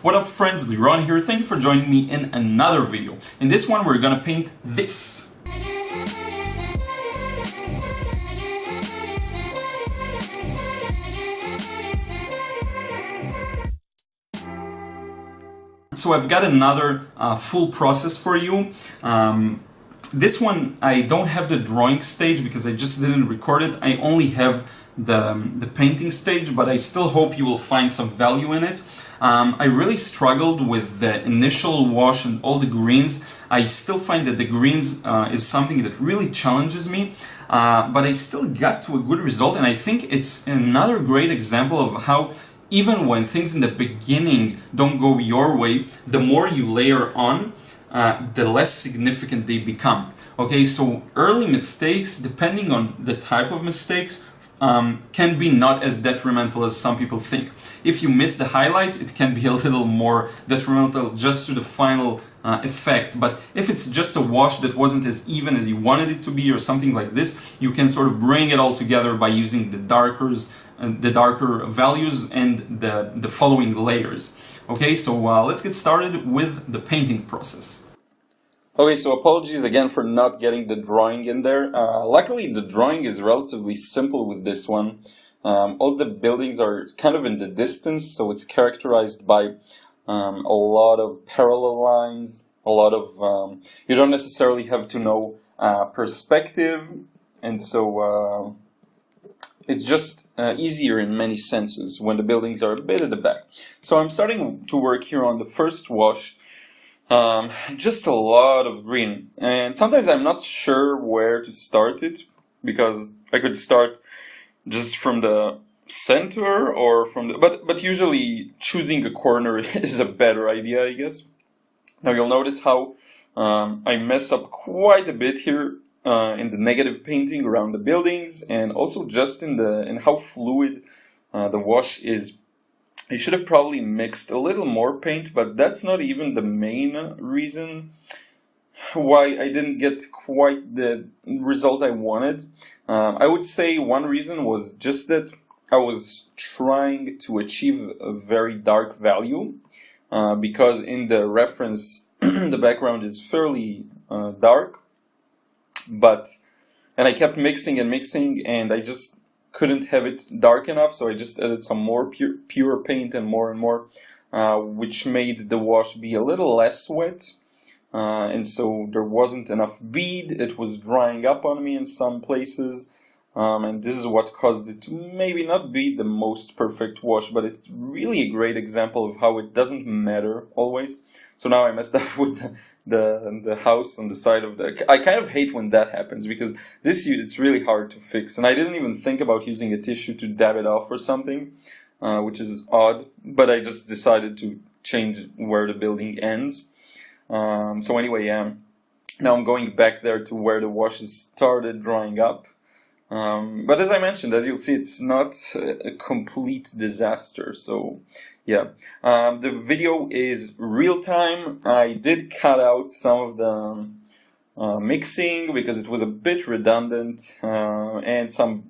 What up friends, Liron here, thank you for joining me in another video. In this one we're gonna paint this. So I've got another full process for you. This one I don't have the drawing stage because I just didn't record it. I only have the painting stage, but I still hope you will find some value in it. I really struggled with the initial wash and all the greens. I still find that the greens is something that really challenges me, but I still got to a good result, and I think it's another great example of how even when things in the beginning don't go your way, the more you layer on, the less significant they become. Okay, so early mistakes, depending on the type of mistakes, can be not as detrimental as some people think. If you miss the highlight, it can be a little more detrimental just to the final effect. But if it's just a wash that wasn't as even as you wanted it to be or something like this, you can sort of bring it all together by using the darker values and the following layers. Okay, so let's get started with the painting process. Okay, so apologies again for not getting the drawing in there. Luckily, the drawing is relatively simple with this one. All the buildings are kind of in the distance, so it's characterized by a lot of parallel lines, a lot of... you don't necessarily have to know perspective, and so it's just easier in many senses when the buildings are a bit at the back. So I'm starting to work here on the first wash. Just a lot of green, and sometimes I'm not sure where to start it, because I could start just from the center or from the, but usually choosing a corner is a better idea, I guess. Now you'll notice how I mess up quite a bit here in the negative painting around the buildings, and also just in how fluid the wash is. I should have probably mixed a little more paint, but that's not even the main reason why I didn't get quite the result I wanted. I would say one reason was just that I was trying to achieve a very dark value, because in the reference the background is fairly dark, and I kept mixing and mixing, and I just couldn't have it dark enough, so I just added some more pure paint and more, which made the wash be a little less wet, and so there wasn't enough bead. It was drying up on me in some places, and this is what caused it to maybe not be the most perfect wash, but it's really a great example of how it doesn't matter always. So now I messed up with the house on the side of the... I kind of hate when that happens, because it's really hard to fix, and I didn't even think about using a tissue to dab it off or something, which is odd, but I just decided to change where the building ends. So anyway, now I'm going back there to where the washes started drying up. But as I mentioned, as you'll see, it's not a complete disaster, so yeah. The video is real time. I did cut out some of the mixing because it was a bit redundant, and some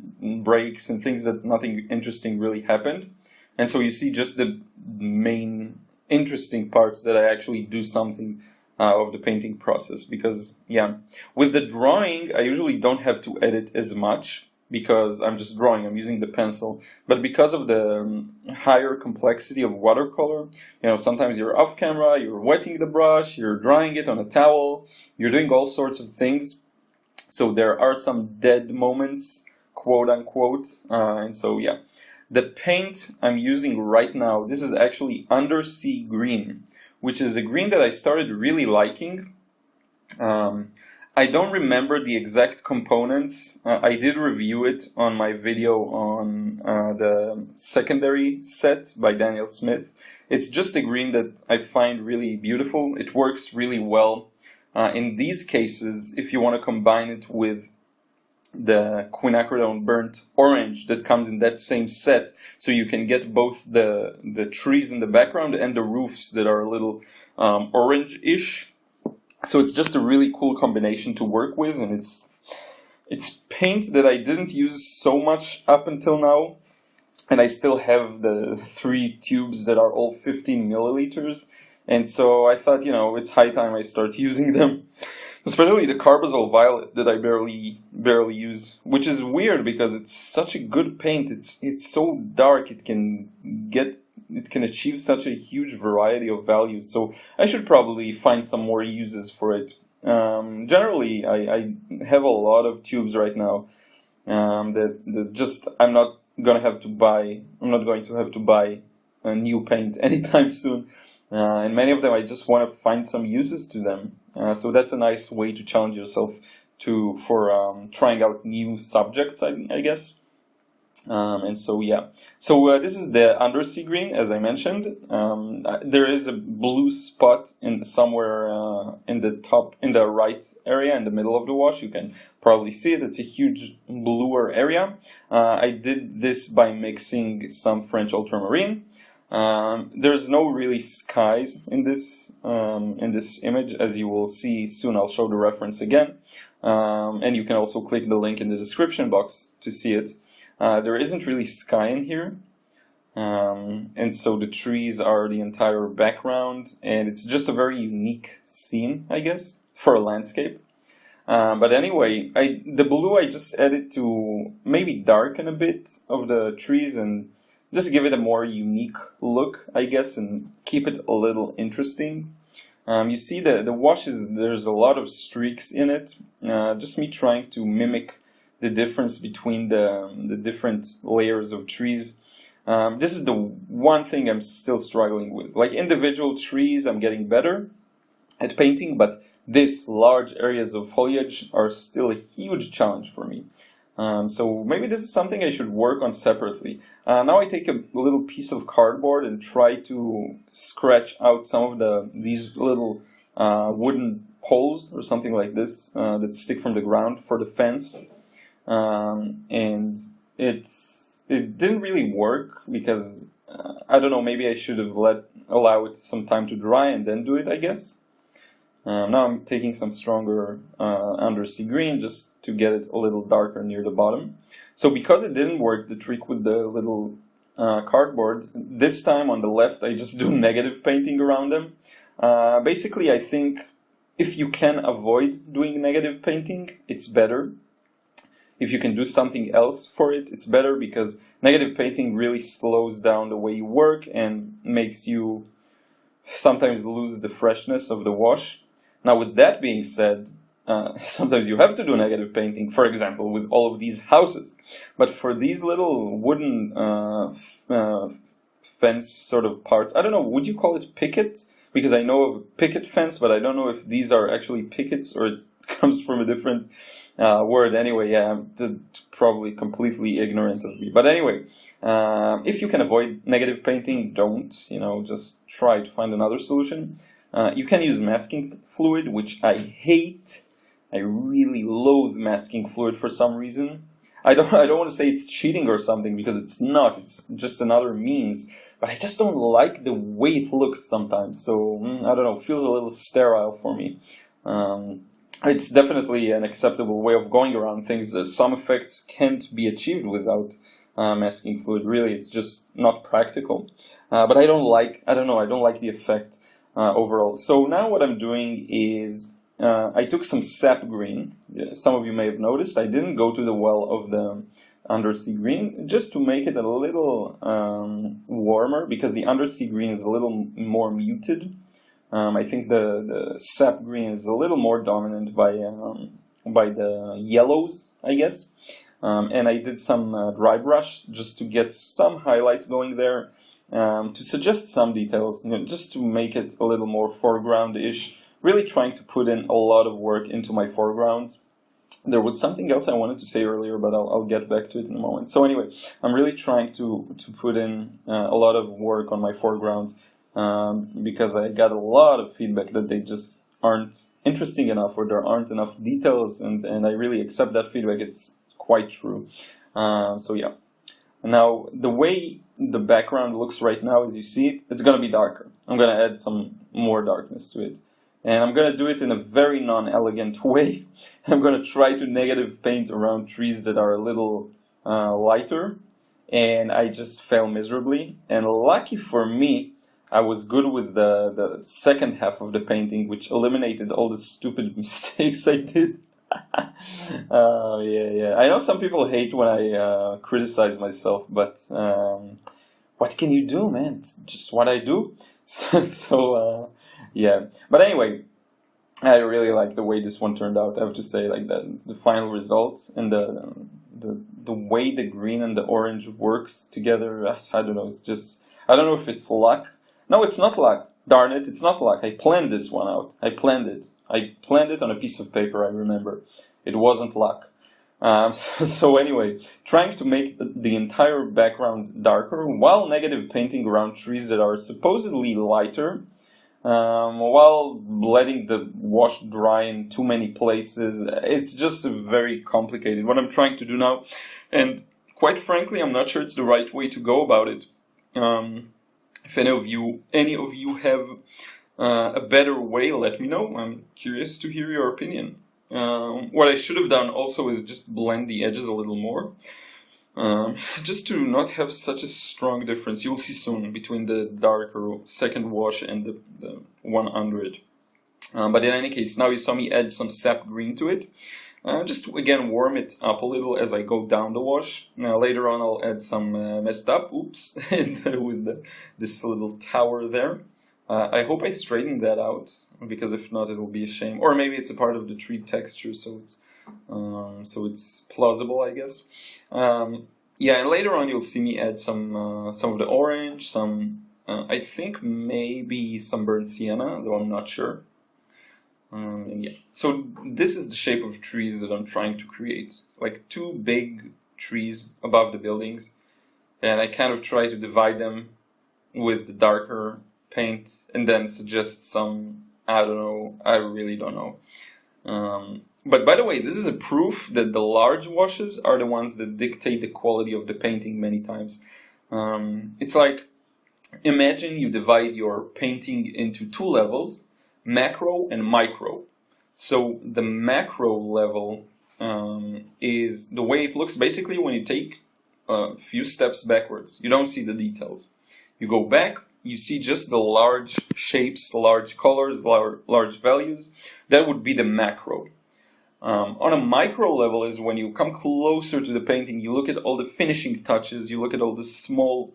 breaks and things that nothing interesting really happened. And so you see just the main interesting parts that I actually do something of the painting process, because yeah, with the drawing I usually don't have to edit as much because I'm just drawing, I'm using the pencil, but because of the higher complexity of watercolor, you know, sometimes you're off camera, you're wetting the brush, you're drying it on a towel, you're doing all sorts of things, so there are some dead moments, quote unquote, and so yeah. The paint I'm using right now, this is actually Undersea Green, which is a green that I started really liking. I don't remember the exact components. I did review it on my video on the secondary set by Daniel Smith. It's just a green that I find really beautiful. It works really well in these cases if you want to combine it with the Quinacridone Burnt Orange that comes in that same set, so you can get both the trees in the background and the roofs that are a little orange-ish. So it's just a really cool combination to work with, and it's paint that I didn't use so much up until now. and I still have the 3 tubes that are all 15 milliliters. And so I thought, you know, it's high time I start using them. Especially the Carbazole Violet that I barely use, which is weird because it's such a good paint. It's so dark. It can achieve such a huge variety of values. So I should probably find some more uses for it. Generally, I have a lot of tubes right now that just I'm not going to have to buy a new paint anytime soon. And many of them I just want to find some uses to them. So that's a nice way to challenge yourself for trying out new subjects, I guess. And so yeah, so this is the Undersea Green, as I mentioned. There is a blue spot somewhere in the right area, in the middle of the wash. You can probably see it. It's a huge bluer area. I did this by mixing some French ultramarine. There's no really skies in this image, as you will see soon. I'll show the reference again, and you can also click the link in the description box to see it. There isn't really sky in here, and so the trees are the entire background, and it's just a very unique scene, I guess, for a landscape. But anyway, the blue I just added to maybe darken a bit of the trees and just give it a more unique look, I guess, and keep it a little interesting. You see the washes, there's a lot of streaks in it. Just me trying to mimic the difference between the different layers of trees. This is the one thing I'm still struggling with. Like individual trees, I'm getting better at painting, but these large areas of foliage are still a huge challenge for me. So maybe this is something I should work on separately. Now I take a little piece of cardboard and try to scratch out some of these little wooden poles or something like this that stick from the ground for the fence. And it didn't really work because I don't know, maybe I should have allow it some time to dry and then do it, I guess. Now I'm taking some stronger Undersea Green just to get it a little darker near the bottom. So because it didn't work, the trick with the little cardboard, this time on the left I just do negative painting around them. Basically I think if you can avoid doing negative painting, it's better. If you can do something else for it, it's better, because negative painting really slows down the way you work and makes you sometimes lose the freshness of the wash. Now, with that being said, sometimes you have to do negative painting, for example, with all of these houses. But for these little wooden fence sort of parts, I don't know, would you call it picket? Because I know of a picket fence, but I don't know if these are actually pickets or it comes from a different word. Anyway, yeah, I'm probably completely ignorant of me. But anyway, if you can avoid negative painting, don't. You know, just try to find another solution. You can use masking fluid, which I hate. I really loathe masking fluid for some reason. I don't want to say it's cheating or something, because it's not. It's just another means. But I just don't like the way it looks sometimes. So I don't know. It feels a little sterile for me. It's definitely an acceptable way of going around things. Some effects can't be achieved without masking fluid. Really, it's just not practical. But I don't like the effect overall. So now what I'm doing is I took some Sap Green. Some of you may have noticed I didn't go to the well of the Undersea Green, just to make it a little warmer, because the Undersea Green is a little more muted. I think the Sap Green is a little more dominant by the yellows, I guess. And I did some dry brush just to get some highlights going there, to suggest some details, you know, just to make it a little more foreground-ish. Really trying to put in a lot of work into my foregrounds. There was something else I wanted to say earlier, but I'll get back to it in a moment. So anyway, I'm really trying to put in a lot of work on my foregrounds, because I got a lot of feedback that they just aren't interesting enough, or there aren't enough details, and I really accept that feedback. It's quite true. So yeah. Now, the way the background looks right now, as you see it, it's going to be darker. I'm going to add some more darkness to it. And I'm going to do it in a very non-elegant way. I'm going to try to negative paint around trees that are a little lighter. and I just failed miserably. And lucky for me, I was good with the second half of the painting, which eliminated all the stupid mistakes I did. Yeah. I know some people hate when I criticize myself, but what can you do, man? It's just what I do. Yeah. But anyway, I really like the way this one turned out. I have to say, like the final result and the way the green and the orange works together. I don't know. It's just, I don't know if it's luck. No, it's not luck. Darn it, it's not luck. I planned this one out. I planned it. I planned it on a piece of paper, I remember. It wasn't luck. So anyway, trying to make the entire background darker while negative painting around trees that are supposedly lighter, while letting the wash dry in too many places. It's just very complicated what I'm trying to do now, and quite frankly, I'm not sure it's the right way to go about it. If any of you have a better way, let me know. I'm curious to hear your opinion. What I should have done also is just blend the edges a little more, just to not have such a strong difference. You'll see soon between the darker second wash and the one under it. But in any case, now you saw me add some Sap Green to it. Just to again warm it up a little as I go down the wash. Now later on I'll add some messed up, oops, with this little tower there. I hope I straightened that out, because if not, it will be a shame. Or maybe it's a part of the tree texture, so it's plausible, I guess. Yeah, and later on you'll see me add some of the orange, some I think maybe some burnt sienna, though I'm not sure. And yeah, so this is the shape of trees that I'm trying to create. It's like two big trees above the buildings, and I kind of try to divide them with the darker paint and then suggest some, I don't know, I really don't know. But by the way, this is a proof that the large washes are the ones that dictate the quality of the painting many times. It's like, imagine you divide your painting into two levels, macro and micro. So the macro level is the way it looks basically when you take a few steps backwards. You don't see the details. You go back, you see just the large shapes, large colors, large values. That would be the macro. On a micro level is when you come closer to the painting, you look at all the finishing touches, you look at all the small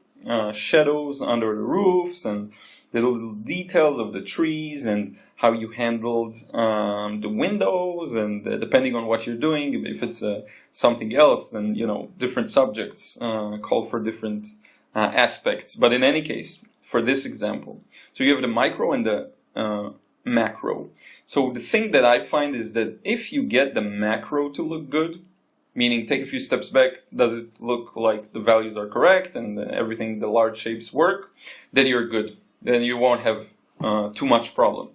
shadows under the roofs and the little details of the trees and how you handled the windows, and depending on what you're doing, if it's something else, then different subjects call for different aspects. But in any case, for this example, so you have the micro and the macro. So the thing that I find is that if you get the macro to look good, meaning take a few steps back, does it look like the values are correct and everything, the large shapes work, then you're good. Then you won't have too much problem.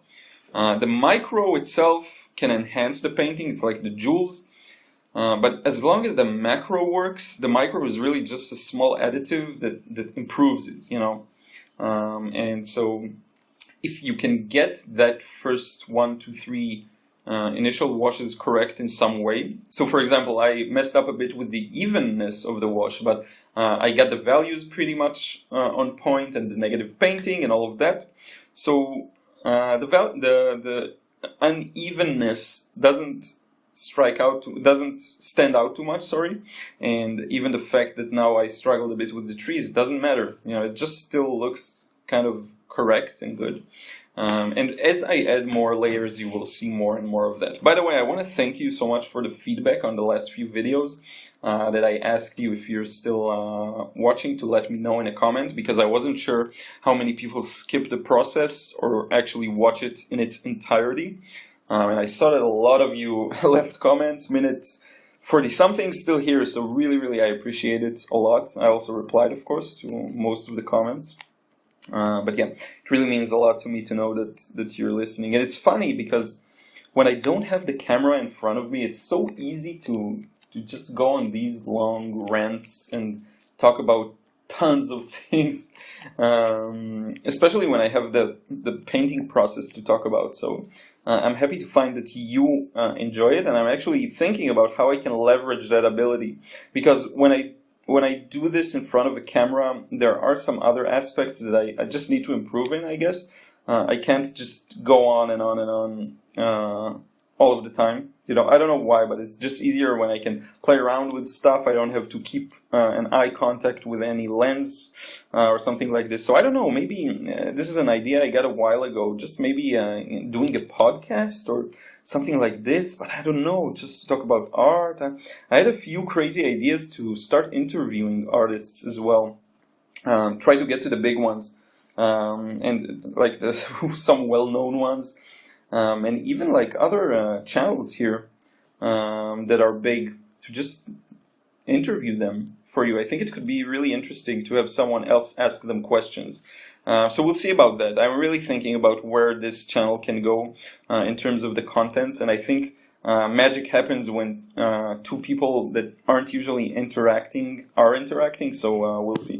The micro itself can enhance the painting. It's like the jewels. But as long as the macro works, the micro is really just a small additive that improves it, and so if you can get that first 1, 2, 3 initial washes correct in some way. So for example, I messed up a bit with the evenness of the wash, but I got the values pretty much on point and the negative painting and all of that. So the unevenness doesn't stand out too much, sorry. And even the fact that now I struggled a bit with the trees, it doesn't matter. It just still looks kind of correct and good. And as I add more layers, you will see more and more of that. By the way, I want to thank you so much for the feedback on the last few videos that I asked you, if you're still watching, to let me know in a comment, because I wasn't sure how many people skip the process or actually watch it in its entirety. And I saw that a lot of you left comments, minutes 40-something still here, so really I appreciate it a lot. I also replied, of course, to most of the comments. But yeah, it really means a lot to me to know that you're listening. And it's funny because when I don't have the camera in front of me, it's so easy to just go on these long rants and talk about tons of things, especially when I have the painting process to talk about. So I'm happy to find that you enjoy it, and I'm actually thinking about how I can leverage that ability, because when I when I do this in front of a camera, there are some other aspects that I just need to improve in, I guess. I can't just go on and on and on all of the time. You know, I don't know why, but it's just easier when I can play around with stuff. I don't have to keep an eye contact with any lens or something like this. So I don't know, maybe this is an idea I got a while ago, just maybe doing a podcast or something like this, but I don't know, just talk about art. I had a few crazy ideas to start interviewing artists as well. Try to get to the big ones, and like some well-known ones. And even like other channels here that are big, to just interview them for you. I think it could be really interesting to have someone else ask them questions. So we'll see about that. I'm really thinking about where this channel can go in terms of the contents, and I think magic happens when two people that aren't usually interacting are interacting, so we'll see.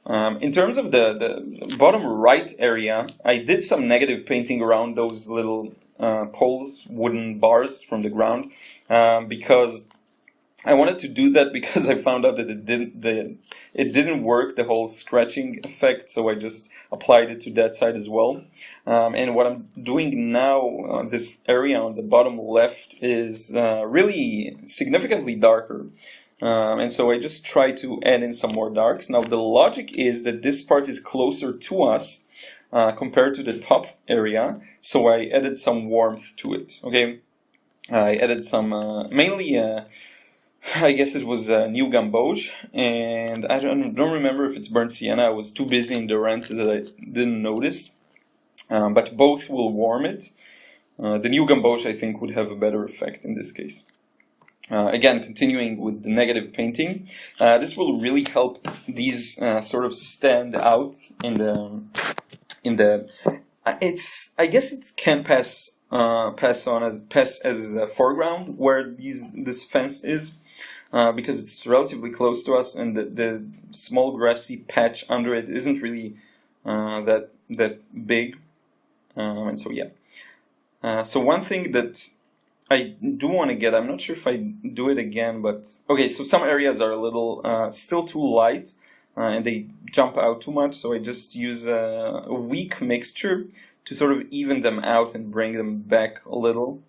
In terms of the bottom right area, I did some negative painting around those little poles, wooden bars from the ground, because I wanted to do that because I found out that it didn't work, the whole scratching effect, so I just applied it to that side as well. And what I'm doing now, this area on the bottom left is really significantly darker. And so I just try to add in some more darks. Now the logic is that this part is closer to us compared to the top area, so I added some warmth to it. Okay, I added some mainly I guess it was New Gamboge, and I don't remember if it's burnt sienna. I was too busy in the rent that I didn't notice, but both will warm it. The New Gamboge I think would have a better effect in this case. Again, continuing with the negative painting, this will really help these sort of stand out in the. I guess it can pass as a foreground where this fence is, because it's relatively close to us, and the small grassy patch under it isn't really that big, and so yeah. So one thing that I do want to get, I'm not sure if I do it again, but okay, so some areas are a little still too light and they jump out too much, so I just use a weak mixture to sort of even them out and bring them back a little,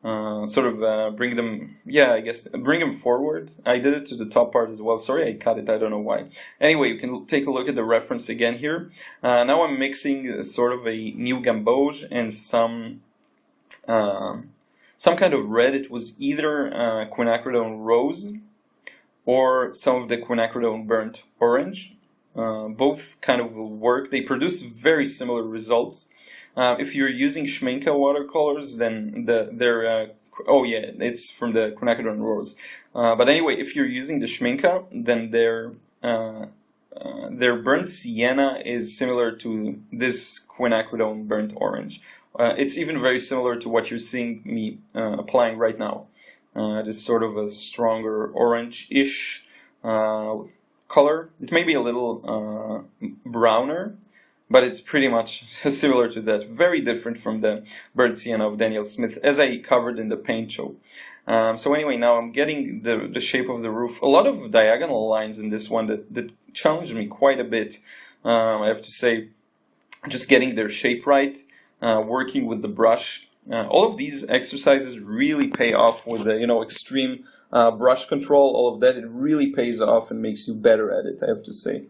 bring them, yeah, I guess, bring them forward. I did it to the top part as well. Sorry, I cut it, I don't know why. Anyway, you can take a look at the reference again here. Now I'm mixing sort of a New Gamboge and some kind of red. It was either Quinacridone Rose or some of the Quinacridone Burnt Orange. Both kind of will work. They produce very similar results. If you're using Schminke watercolors, then they're oh yeah, it's from the Quinacridone Rose. But anyway, if you're using the Schminke, then their burnt sienna is similar to this Quinacridone Burnt Orange. It's even very similar to what you're seeing me applying right now. Just sort of a stronger orange-ish color. It may be a little browner, but it's pretty much similar to that. Very different from the burnt sienna of Daniel Smith, as I covered in the paint show. So anyway, now I'm getting the shape of the roof. A lot of diagonal lines in this one that challenged me quite a bit, I have to say. Just getting their shape right. Working with the brush. All of these exercises really pay off with the extreme brush control. All of that, it really pays off and makes you better at it, I have to say.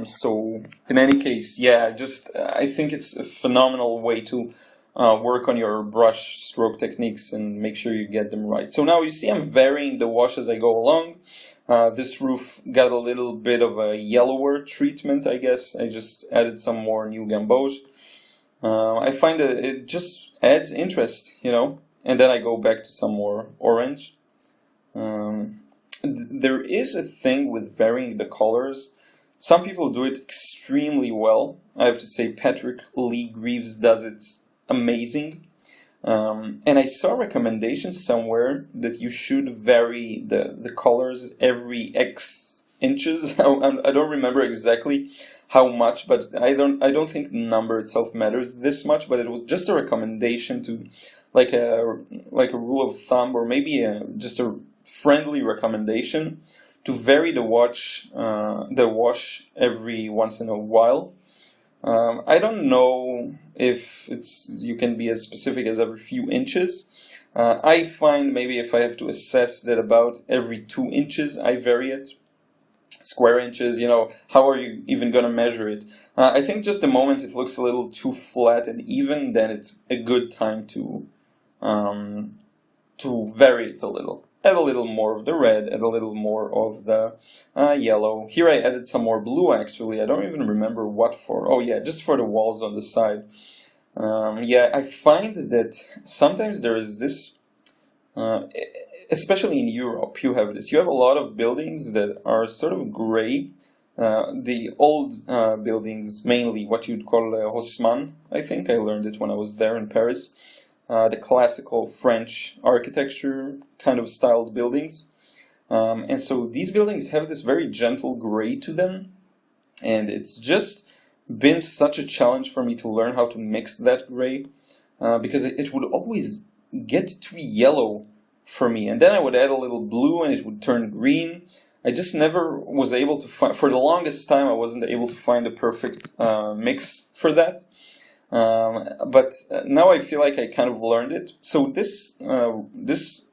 So in any case, yeah, I think it's a phenomenal way to work on your brush stroke techniques and make sure you get them right. So now you see I'm varying the wash as I go along. This roof got a little bit of a yellower treatment, I guess. I just added some more New Gamboge. I find that it just adds interest, and then I go back to some more orange. There is a thing with varying the colors. Some people do it extremely well. I have to say Patrick Lee Greaves does it amazing. And I saw recommendations somewhere that you should vary the colors every X inches. I don't remember exactly how much, but I don't think the number itself matters this much, but it was just a recommendation to like a rule of thumb, or maybe just a friendly recommendation vary the wash every once in a while. I don't know if you can be as specific as every few inches. I find maybe if I have to assess that about every 2 inches, I vary it. Square inches, how are you even going to measure it? I think just the moment it looks a little too flat and even, then it's a good time to vary it a little. Add a little more of the red, add a little more of the yellow. Here I added some more blue actually. I don't even remember what for. Oh yeah, just for the walls on the side. Yeah, I find that sometimes there is this, especially in Europe, you have this. You have a lot of buildings that are sort of gray. The old buildings, mainly what you'd call Haussmann, I think. I learned it when I was there in Paris. The classical French architecture kind of styled buildings. And so these buildings have this very gentle gray to them. And it's just been such a challenge for me to learn how to mix that gray. Because it would always get too yellow for me. And then I would add a little blue and it would turn green. I just never was able to find, for the longest time, I wasn't able to find a perfect mix for that. But now I feel like I kind of learned it. So this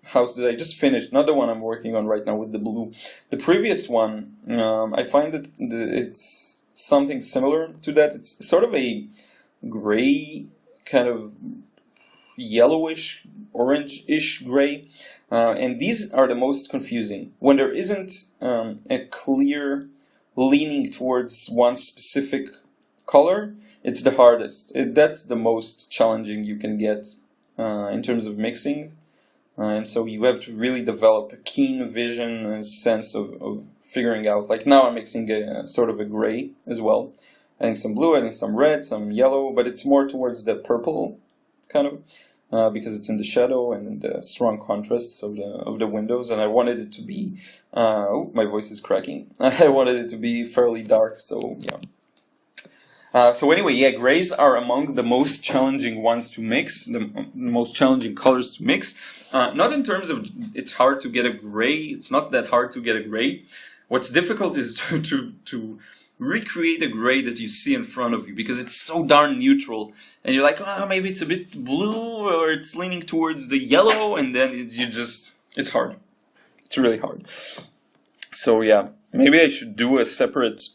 house that I just finished, not the one I'm working on right now with the blue, the previous one, I find that it's something similar to that. It's sort of a gray, kind of yellowish, orange-ish gray. And these are the most confusing. When there isn't a clear leaning towards one specific color, it's the hardest. That's the most challenging you can get in terms of mixing. And so you have to really develop a keen vision and sense of figuring out. Like now I'm mixing a sort of a gray as well. Adding some blue, adding some red, some yellow, but it's more towards the purple kind of. Because it's in the shadow and the strong contrasts of the windows, and I wanted it to be. Oh, my voice is cracking. I wanted it to be fairly dark, so yeah. So anyway, yeah, grays are among the most challenging ones to mix, the most challenging colors to mix. Not in terms of it's hard to get a gray. It's not that hard to get a gray. What's difficult is to recreate a gray that you see in front of you, because it's so darn neutral, and you're like, oh, maybe it's a bit blue or it's leaning towards the yellow, and then it's hard. It's really hard. So yeah, maybe I should do a separate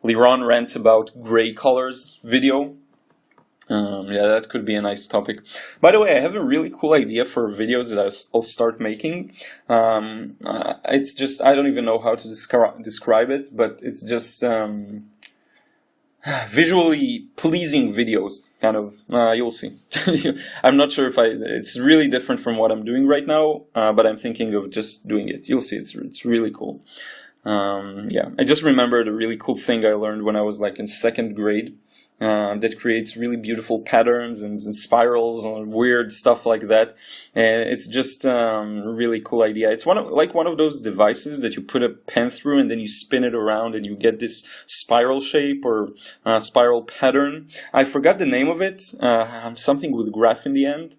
Liron rant about gray colors video. Yeah, that could be a nice topic. By the way, I have a really cool idea for videos that I'll start making. It's just, I don't even know how to describe it, but it's just visually pleasing videos, kind of. You'll see. I'm not sure if it's really different from what I'm doing right now, but I'm thinking of just doing it. You'll see, it's really cool. Yeah, I just remembered a really cool thing I learned when I was like in 2nd grade. That creates really beautiful patterns and spirals and weird stuff like that, and it's just a really cool idea. It's one of those devices that you put a pen through and then you spin it around and you get this spiral shape or spiral pattern. I forgot the name of it. Something with graph in the end.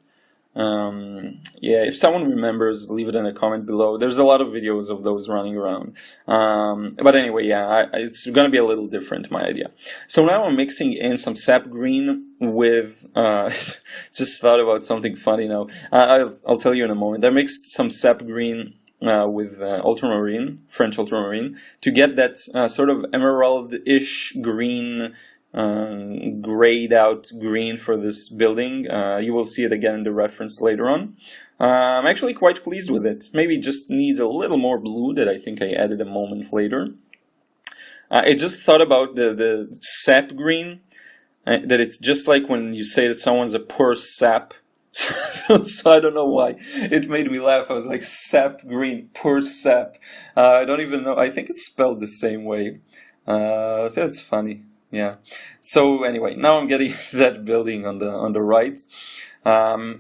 Yeah, if someone remembers, leave it in a comment below. There's a lot of videos of those running around. But anyway, yeah, it's gonna be a little different, my idea. So now I'm mixing in some Sap Green with, just thought about something funny now. I'll tell you in a moment. I mixed some Sap Green with Ultramarine, French Ultramarine, to get that sort of emerald-ish green, grayed out green for this building. You will see it again in the reference later on. I'm actually quite pleased with it. Maybe it just needs a little more blue that I think I added a moment later. I just thought about the sap green, that it's just like when you say that someone's a poor sap. So I don't know why it made me laugh. I was like, Sap Green, poor sap. I don't even know. I think it's spelled the same way. That's funny. Yeah. So anyway, now I'm getting that building on the right.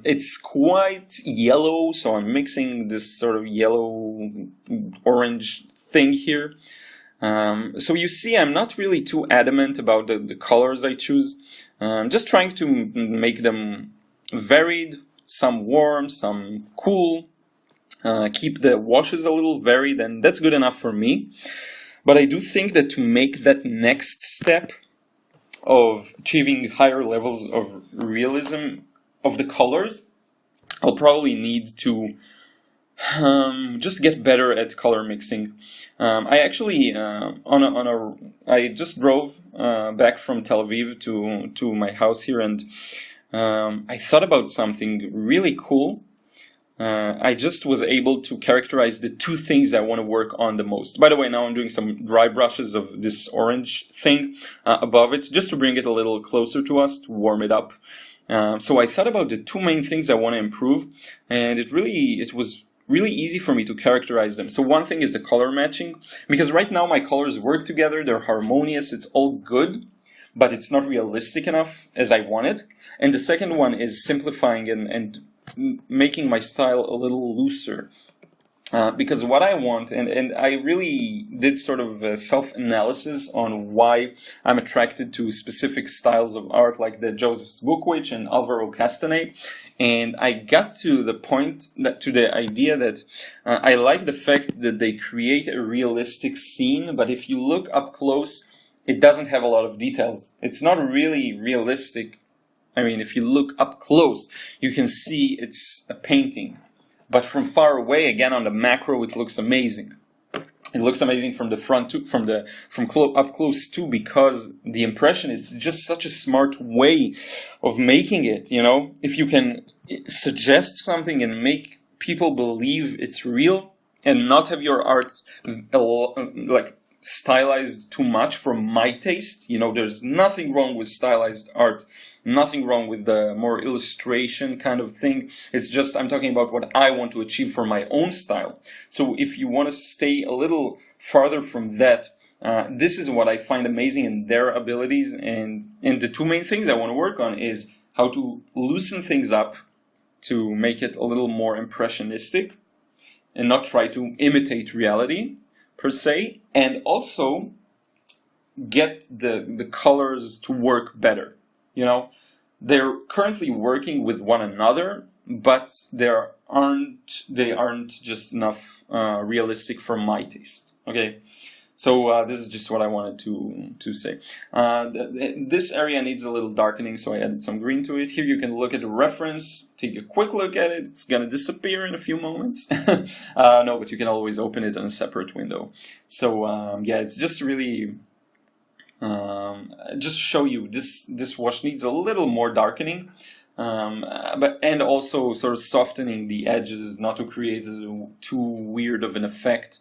It's quite yellow, so I'm mixing this sort of yellow orange thing here. So you see, I'm not really too adamant about the colors I choose. I'm just trying to make them varied, some warm, some cool. keep the washes a little varied, and that's good enough for me. But I do think that to make that next step of achieving higher levels of realism of the colors, I'll probably need to just get better at color mixing. I actually I just drove back from Tel Aviv to my house here, and I thought about something really cool. I just was able to characterize the two things I want to work on the most. By the way, now I'm doing some dry brushes of this orange thing above it, just to bring it a little closer to us, to warm it up. So I thought about the two main things I want to improve, and it was really easy for me to characterize them. So one thing is the color matching, because right now my colors work together, they're harmonious, it's all good, but it's not realistic enough as I want it. And the second one is simplifying and making my style a little looser. Because what I want, and I really did sort of a self-analysis on why I'm attracted to specific styles of art like the Joseph Zbukowicz and Alvaro Castanet, and I got to the point, to the idea that I like the fact that they create a realistic scene, but if you look up close, it doesn't have a lot of details. It's not really realistic. I mean, if you look up close, you can see it's a painting. But from far away, again on the macro, it looks amazing. It looks amazing from the front too, up close too, because the impression is just such a smart way of making it. You know, if you can suggest something and make people believe it's real, and not have your art like stylized too much for my taste. You know, there's nothing wrong with stylized art. Nothing wrong with the more illustration kind of thing. It's just I'm talking about what I want to achieve for my own style. So if you want to stay a little farther from that, this is what I find amazing in their abilities. And the two main things I want to work on is how to loosen things up to make it a little more impressionistic and not try to imitate reality per se, and also get the colors to work better. You know, they're currently working with one another, but they aren't just enough realistic for my taste. Okay, so this is just what I wanted to say. This area needs a little darkening, so I added some green to it. Here you can look at the reference, take a quick look at it. It's gonna disappear in a few moments. No, but you can always open it on a separate window. So yeah, it's just really. Just show you this wash needs a little more darkening, and also sort of softening the edges, not to create too weird of an effect.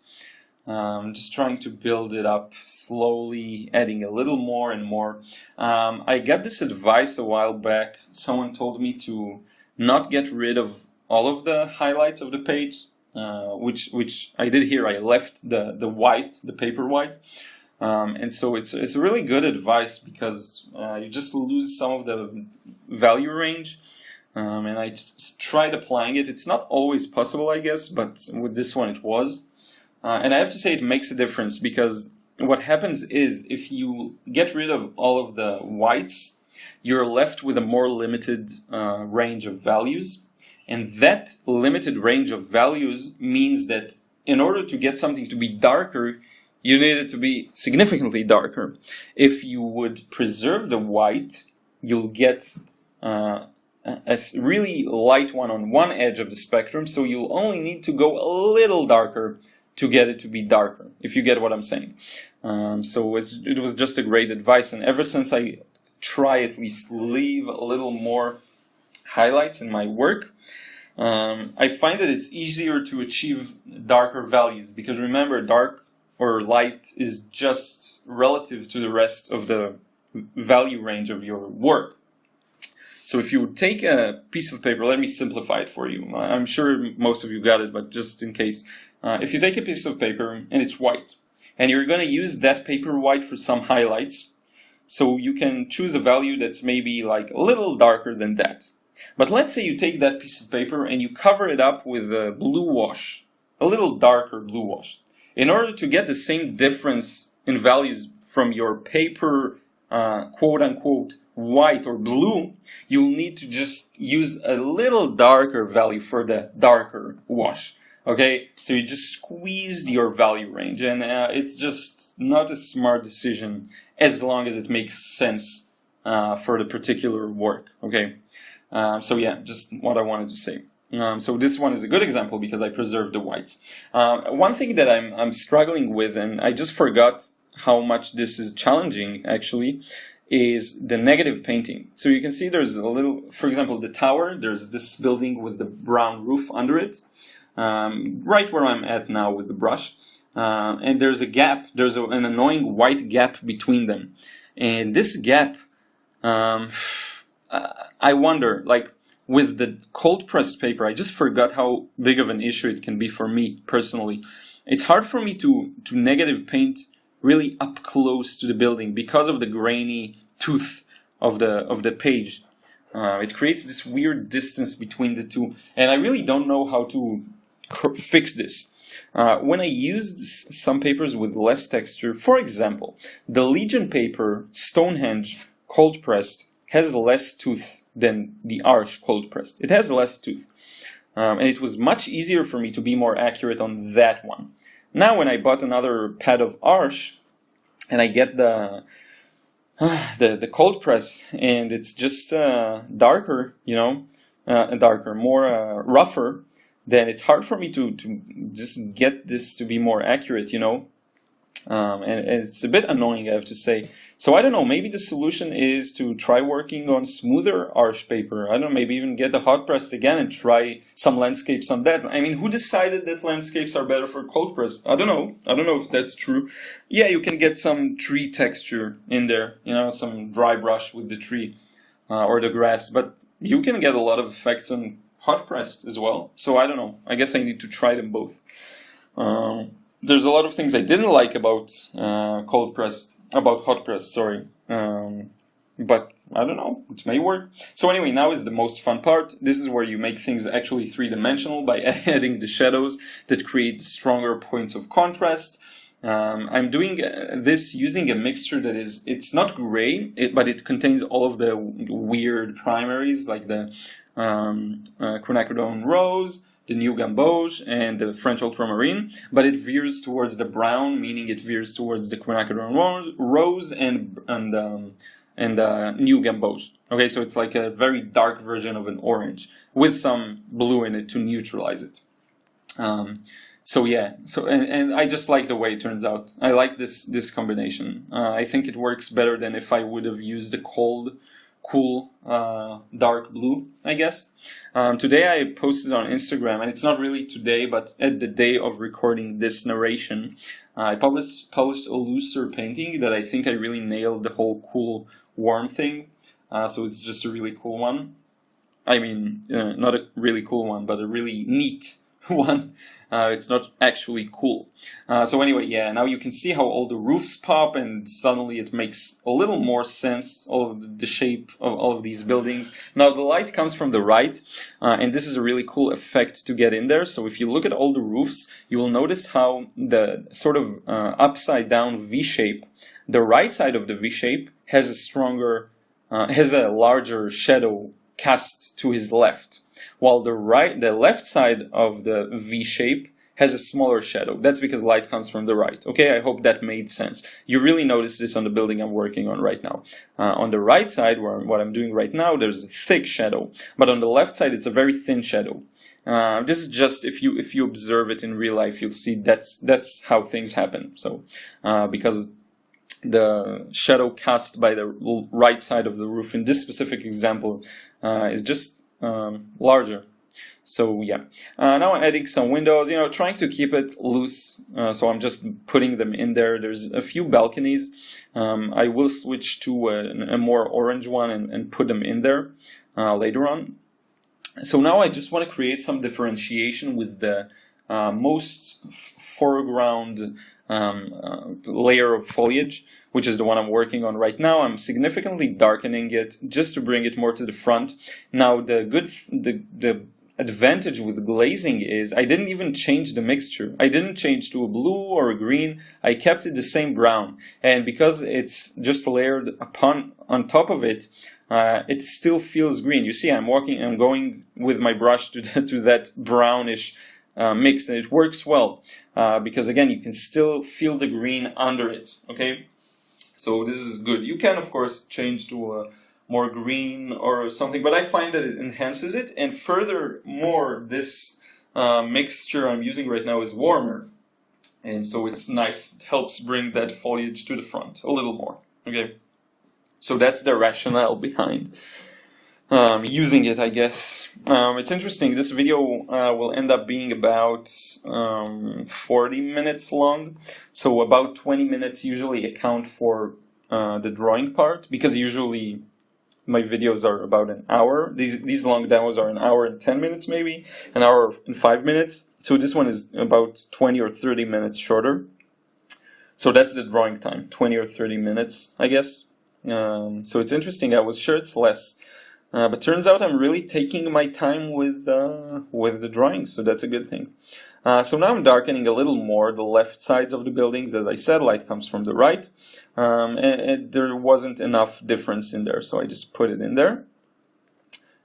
Just trying to build it up slowly, adding a little more and more. I got this advice a while back. Someone told me to not get rid of all of the highlights of the page, which I did here. I left the white, the paper white. And so it's really good advice, because you just lose some of the value range, and I just tried applying it. It's not always possible, I guess, but with this one it was. And I have to say it makes a difference, because what happens is if you get rid of all of the whites, you're left with a more limited range of values. And that limited range of values means that in order to get something to be darker, you need it to be significantly darker. If you would preserve the white, you'll get a really light one on one edge of the spectrum, so you'll only need to go a little darker to get it to be darker, if you get what I'm saying. So it was just a great advice, and ever since I try at least leave a little more highlights in my work, I find that it's easier to achieve darker values, because remember, dark or light is just relative to the rest of the value range of your work. So if you would take a piece of paper, let me simplify it for you. I'm sure most of you got it, but just in case. If you take a piece of paper and it's white, and you're going to use that paper white for some highlights, so you can choose a value that's maybe like a little darker than that. But let's say you take that piece of paper and you cover it up with a blue wash, a little darker blue wash. In order to get the same difference in values from your paper, quote-unquote, white or blue, you'll need to just use a little darker value for the darker wash. Okay, so you just squeezed your value range, and it's just not a smart decision as long as it makes sense for the particular work. Okay, so yeah, just what I wanted to say. So this one is a good example because I preserved the whites. One thing that I'm struggling with, and I just forgot how much this is challenging actually, is the negative painting. So you can see there's a little, for example, the tower, there's this building with the brown roof under it, right where I'm at now with the brush. And there's a gap, there's an annoying white gap between them. And this gap, I wonder, like with the cold pressed paper, I just forgot how big of an issue it can be for me personally. It's hard for me to negative paint really up close to the building because of the grainy tooth of the page. It creates this weird distance between the two, and I really don't know how to fix this. When I used some papers with less texture, for example, the Legion paper Stonehenge cold pressed has less tooth than the Arch cold pressed. It has less tooth, and it was much easier for me to be more accurate on that one. Now when I bought another pad of Arch and I get the cold press and it's just darker, you know, more rougher, then it's hard for me to just get this to be more accurate, you know. And it's a bit annoying, I have to say. So I don't know, maybe the solution is to try working on smoother Arch paper. I don't know, maybe even get the hot press again and try some landscapes on that. I mean, who decided that landscapes are better for cold press? I don't know. I don't know if that's true. Yeah, you can get some tree texture in there, you know, some dry brush with the tree or the grass, but you can get a lot of effects on hot pressed as well. So I don't know. I guess I need to try them both. There's a lot of things I didn't like about hot press, sorry. But I don't know, it may work. So anyway, now is the most fun part. This is where you make things actually three-dimensional by adding the shadows that create stronger points of contrast. I'm doing this using a mixture that it's not gray, but it contains all of the weird primaries like the Quinacridone Rose, the New Gamboge, and the French Ultramarine, but it veers towards the brown, meaning it veers towards the Quinacridone Rose and New Gamboge. Okay, so it's like a very dark version of an orange with some blue in it to neutralize it. So yeah, and I just like the way it turns out. I like this combination. I think it works better than if I would have used the cool dark blue, I guess. Today I posted on Instagram, and it's not really today, but at the day of recording this narration, I published a looser painting that I think I really nailed the whole cool warm thing. So it's just a really cool one. I mean, not a really cool one, but a really neat one. It's not actually cool. So anyway, yeah, now you can see how all the roofs pop, and suddenly it makes a little more sense, all of the shape of all of these buildings. Now the light comes from the right, and this is a really cool effect to get in there. So if you look at all the roofs, you will notice how the sort of upside down V shape, the right side of the V shape has a larger shadow cast to his left, while the left side of the V shape has a smaller shadow. That's because light comes from the right. Okay, I hope that made sense. You really notice this on the building I'm working on right now. On the right side, what I'm doing right now, there's a thick shadow, but on the left side, it's a very thin shadow. This is just if you observe it in real life, you'll see that's how things happen. So because the shadow cast by the right side of the roof in this specific example is just larger. So yeah, now I'm adding some windows, you know, trying to keep it loose, so I'm just putting them in there. There's a few balconies. I will switch to a more orange one and put them in there later on. So now I just want to create some differentiation with the most foreground layer of foliage, which is the one I'm working on right now. I'm significantly darkening it just to bring it more to the front. Now the advantage with glazing is I didn't even change the mixture. I didn't change to a blue or a green. I kept it the same brown, and because it's just layered on top of it, it still feels green. You see, I'm going with my brush to that brownish mix, and it works well because again you can still feel the green under it. Okay, so this is good. You can of course change to a more green or something, but I find that it enhances it, and furthermore this mixture I'm using right now is warmer, and so it's nice. It helps bring that foliage to the front a little more. Okay, so that's the rationale behind using it, I guess. It's interesting. This video will end up being about 40 minutes long, so about 20 minutes usually account for the drawing part, because usually my videos are about an hour. These long demos are an hour and 10 minutes, maybe an hour and 5 minutes. So this one is about 20 or 30 minutes shorter. So that's the drawing time, 20 or 30 minutes, I guess. So it's interesting. I was sure it's less, but turns out I'm really taking my time with the drawing. So that's a good thing. So now I'm darkening a little more the left sides of the buildings. As I said, light comes from the right. And there wasn't enough difference in there, so I just put it in there.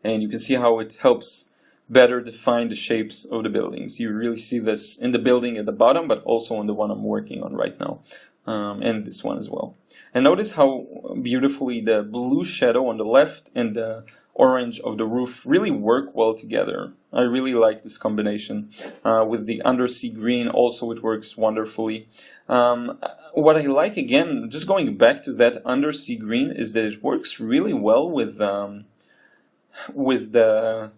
And you can see how it helps better define the shapes of the buildings. You really see this in the building at the bottom, but also on the one I'm working on right now. And this one as well. And notice how beautifully the blue shadow on the left and the orange of the roof really work well together. I really like this combination. With the Undersea Green also it works wonderfully. What I like, again, just going back to that Undersea Green, is that it works really well with the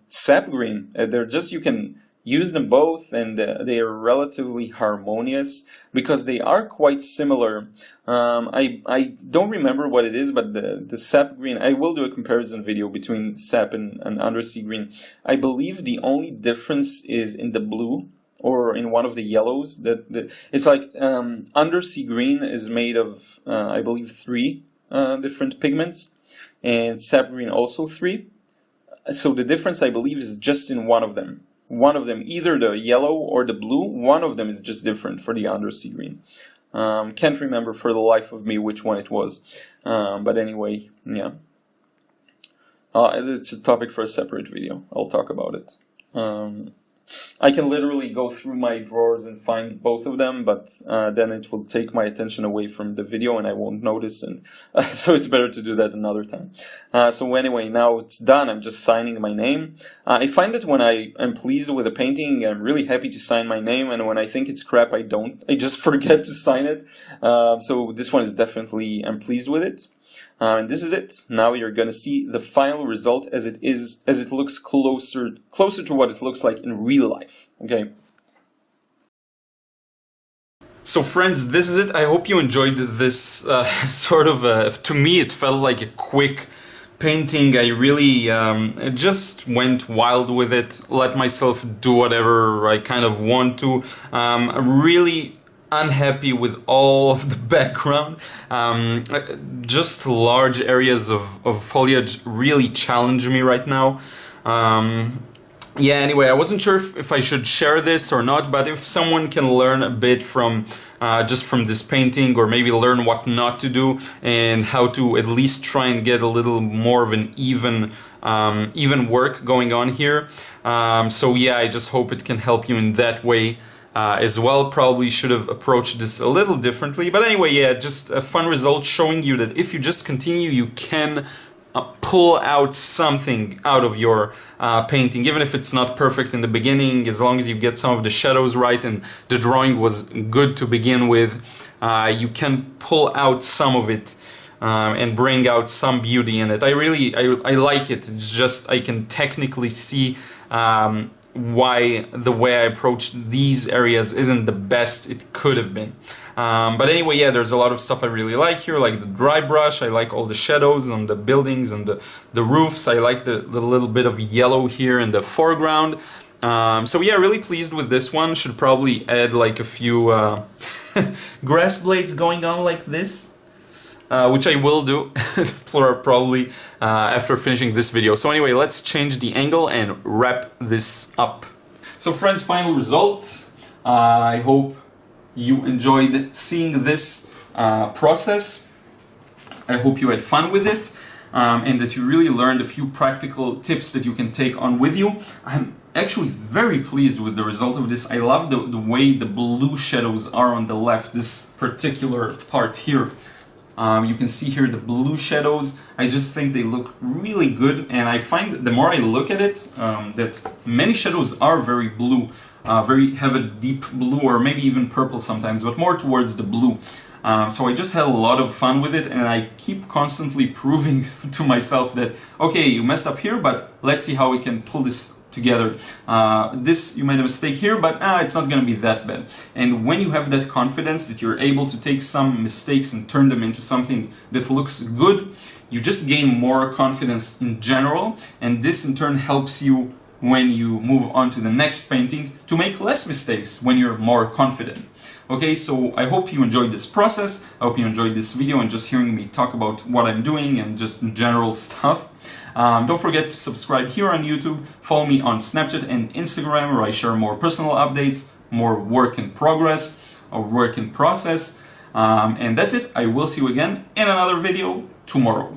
Sap Green. They're just, you can use them both, and they are relatively harmonious because they are quite similar. I don't remember what it is, but the Sap Green, I will do a comparison video between Sap and Undersea Green. I believe the only difference is in the blue, or in one of the yellows. It's like Undersea Green is made of, I believe, 3 different pigments, and Sap Green also 3. So the difference, I believe, is just in one of them. One of them, either the yellow or the blue, one of them is just different for the Undersea Green. Can't remember for the life of me which one it was. But anyway, yeah. It's a topic for a separate video. I'll talk about it. I can literally go through my drawers and find both of them, but then it will take my attention away from the video and I won't notice, and so it's better to do that another time. So anyway, now it's done. I'm just signing my name. I find that when I am pleased with a painting, I'm really happy to sign my name, and when I think it's crap, I don't. I just forget to sign it. So this one is definitely, I'm pleased with it. And this is it. Now you're gonna see the final result as it is, as it looks closer to what it looks like in real life. Okay. So friends, this is it. I hope you enjoyed this sort of, to me it felt like a quick painting. I really just went wild with it, let myself do whatever I kind of want to. I'm really unhappy with all of the background. Just large areas of foliage really challenge me right now. Yeah, anyway, I wasn't sure if I should share this or not, but if someone can learn a bit from just from this painting, or maybe learn what not to do and how to at least try and get a little more of an even work going on here. So yeah, I just hope it can help you in that way. As well. Probably should have approached this a little differently, but anyway, yeah, just a fun result showing you that if you just continue, you can pull out something out of your painting, even if it's not perfect in the beginning. As long as you get some of the shadows right and the drawing was good to begin with, you can pull out some of it and bring out some beauty in it. I like it. It's just, I can technically see why the way I approached these areas isn't the best it could have been. But anyway, yeah, there's a lot of stuff I really like here, like the dry brush. I like all the shadows on the buildings and the roofs. I like the little bit of yellow here in the foreground. So yeah, really pleased with this one. Should probably add like a few grass blades going on like this. Which I will do probably after finishing this video. So anyway, let's change the angle and wrap this up. So friends, final result. I hope you enjoyed seeing this process. I hope you had fun with it and that you really learned a few practical tips that you can take on with you. I'm actually very pleased with the result of this. I love the way the blue shadows are on the left, this particular part here. You can see here the blue shadows. I just think they look really good, and I find that the more I look at it, that many shadows are very blue, have a deep blue or maybe even purple sometimes, but more towards the blue. So I just had a lot of fun with it, and I keep constantly proving to myself that, okay, you messed up here, but let's see how we can pull this together. You made a mistake here, but it's not going to be that bad. And when you have that confidence that you're able to take some mistakes and turn them into something that looks good, you just gain more confidence in general, and this in turn helps you when you move on to the next painting to make less mistakes when you're more confident. Okay, so I hope you enjoyed this process. I hope you enjoyed this video and just hearing me talk about what I'm doing and just general stuff. Don't forget to subscribe here on YouTube, follow me on Snapchat and Instagram, where I share more personal updates, more work in progress or work in process. And that's it. I will see you again in another video tomorrow.